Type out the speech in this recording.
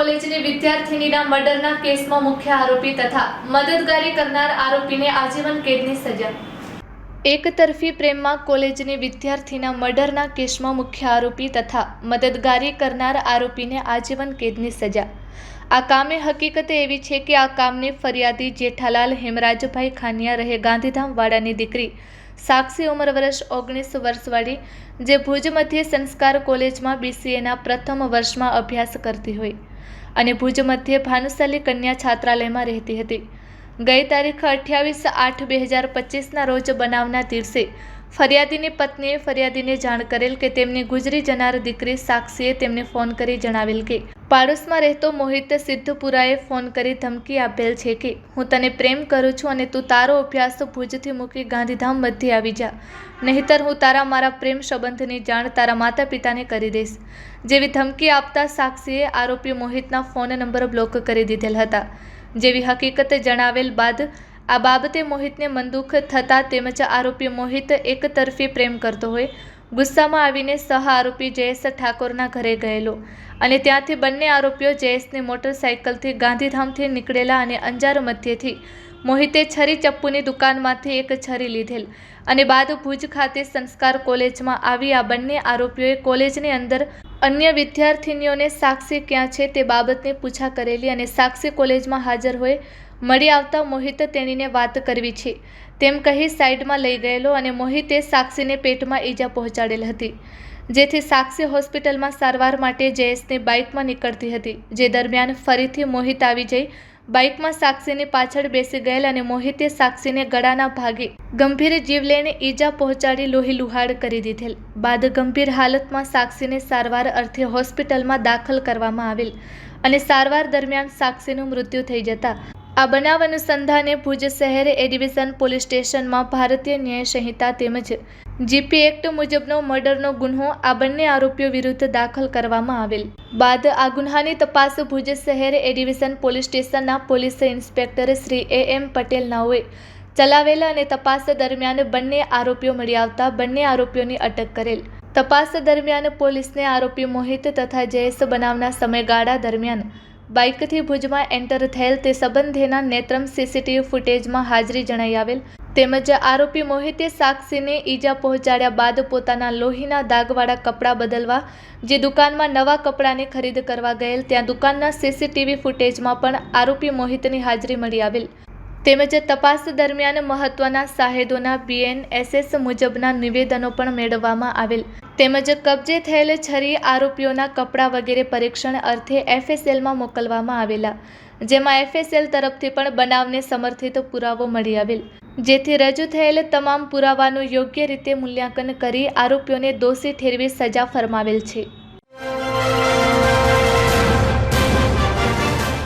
કોલેજની વિદ્યાર્થિનીના મર્ડરના કેસમાં મુખ્ય આરોપી તથા મદદગારી કરનાર આરોપીને આજીવન કેદની સજા। એકતરફી પ્રેમમાં કોલેજની વિદ્યાર્થીના મર્ડરના કેસમાં મુખ્ય આરોપી તથા મદદગારી કરનાર આરોપીને આજીવન કેદની સજા। આ કામે હકીકત એવી છે કે આ કામની ફરિયાદી જેઠાલાલ હેમરાજભાઈ ખાનિયા રહે ગાંધીધામ વાડાની દીકરી સાક્ષી ઉંમર વર્ષ 19 વર્ષવાળી, જે ભુજ મધ્ય સંસ્કાર કોલેજમાં BCAના પ્રથમ વર્ષમાં અભ્યાસ કરતી હોય અને ભુજ મધ્ય ભાનુશાલી કન્યા છાત્રાલયમાં રહેતી હતી। ગઈ તારીખ 28/8/2025ના રોજ બનાવના દિવસે ફરિયાદીની પત્નીએ ફરિયાદીને જાણ કરેલ કે તેમની ગુજરી જનાર દીકરી સાક્ષીએ તેમને ફોન કરી જણાવેલ કે પાડોશમાં રહેતો મોહિત સિદ્ધપુરાએ ફોન કરી ધમકી આપેલ છે કે હું તને પ્રેમ કરું છું અને તું તારો અભ્યાસ ભુજથી મૂકી ગાંધીધામ મધ્યે આવી જા, નહીતર હું મારા પ્રેમ સંબંધની જાણ તારા માતા પિતાને કરી દઈશ જેવી ધમકી આપતા સાક્ષીએ આરોપી મોહિતના ફોન નંબર બ્લોક કરી દીધેલ હતા જેવી હકીકત જણાવેલ બાદ આ બાબતે મોહિતને મનદુખ થતા તેમજ આરોપી મોહિત એકતરફી પ્રેમ કરતો હોય ગુસ્સામાં આવીને સહ આરોપી જયેશ ઠાકોરના ઘરે ગયેલો અને ત્યાંથી બંને આરોપીઓ જયેશની મોટરસાઇકલથી ગાંધીધામથી નીકળેલા અને અંજાર મધ્યેથી મોહિતે છરી ચપ્પુની દુકાનમાંથી એક છરી લીધેલ અને બાદ ભુજ ખાતે સંસ્કાર કોલેજમાં આવી આ બંને આરોપીઓએ કોલેજની અંદર અન્ય વિદ્યાર્થીનીઓને સાક્ષી ક્યાં છે તે બાબતની પૂછા કરેલી અને સાક્ષી કોલેજમાં હાજર હોય મળી આવતા મોહિત તેણીને વાત કરવી છે તેમ કહી સાઈડમાં લઈ ગયેલો અને મોહિતે સાક્ષીને પેટમાં ઈજા પહોંચાડેલ હતી, જેથી સાક્ષી હોસ્પિટલમાં સારવાર માટે જયેશની બાઇકમાં નીકળતી હતી, જે દરમિયાન ફરીથી મોહિત આવી જઈ બાઇકમાં સાક્ષીની પાછળ બેસી ગયેલ અને મોહિતે સાક્ષીને ગળાના ભાગે ગંભીર જીવલેણ ઈજા પહોંચાડી લોહીલુહાણ કરી દીધેલ બાદ ગંભીર હાલતમાં સાક્ષીને સારવાર અર્થે હોસ્પિટલમાં દાખલ કરવામાં આવેલ અને સારવાર દરમિયાન સાક્ષીનું મૃત્યુ થઈ જતા આ બનાવ અનુસંધાને ભુજ શહેર એ ડિવિઝન પોલીસ સ્ટેશનમાં ભારતીય ન્યાય સંહિતા તેમજ GP એક્ટ મુજબનો મર્ડરનો ગુન્હો આ બંને આરોપીઓ વિરુદ્ધ દાખલ કરવામાં આવેલ બાદ આ ગુન્હાની તપાસ ભુજ શહેર એ ડિવિઝન પોલીસ સ્ટેશનના police inspector Shri AM Patel નાઓએ ચલાવેલ અને તપાસ દરમિયાન બંને આરોપીઓ મળી આવતા બંને આરોપીઓની અટક કરેલ। તપાસ દરમિયાન પોલીસને આરોપી મોહિત તથા જયેશ બનાવના સમયગાળા દરમિયાન બાઇકથી ભુજમાં એન્ટર થયેલ તે સંબંધેના નેત્રમ CCTV ફૂટેજમાં હાજરી જણાઈ આવેલ તેમજ આરોપી મોહિતે સાક્ષીને ઈજા પહોંચાડ્યા બાદ પોતાના લોહીના દાગવાળા કપડાં બદલવા જે દુકાનમાં નવા કપડાની ખરીદ કરવા ગયેલ ત્યાં દુકાનના CCTV ફૂટેજમાં પણ આરોપી મોહિતની હાજરી મળી આવેલ તેમજ તપાસ દરમિયાન મહત્વના સાહેદોના BNSS મુજબના નિવેદનો પણ મેળવવામાં આવેલ તેમજ કબજે થયેલ છરી આરોપીઓના કપડાં વગેરે પરીક્ષણ અર્થે FSLમાં મોકલવામાં આવેલા, જેમાં FSL તરફથી પણ બનાવને સમર્થિત પુરાવો મળી આવેલ, જેથી રજૂ થયેલ તમામ પુરાવાનું યોગ્ય રીતે મૂલ્યાંકન કરી આરોપીઓને દોષી ઠેરવી સજા ફરમાવેલ છે।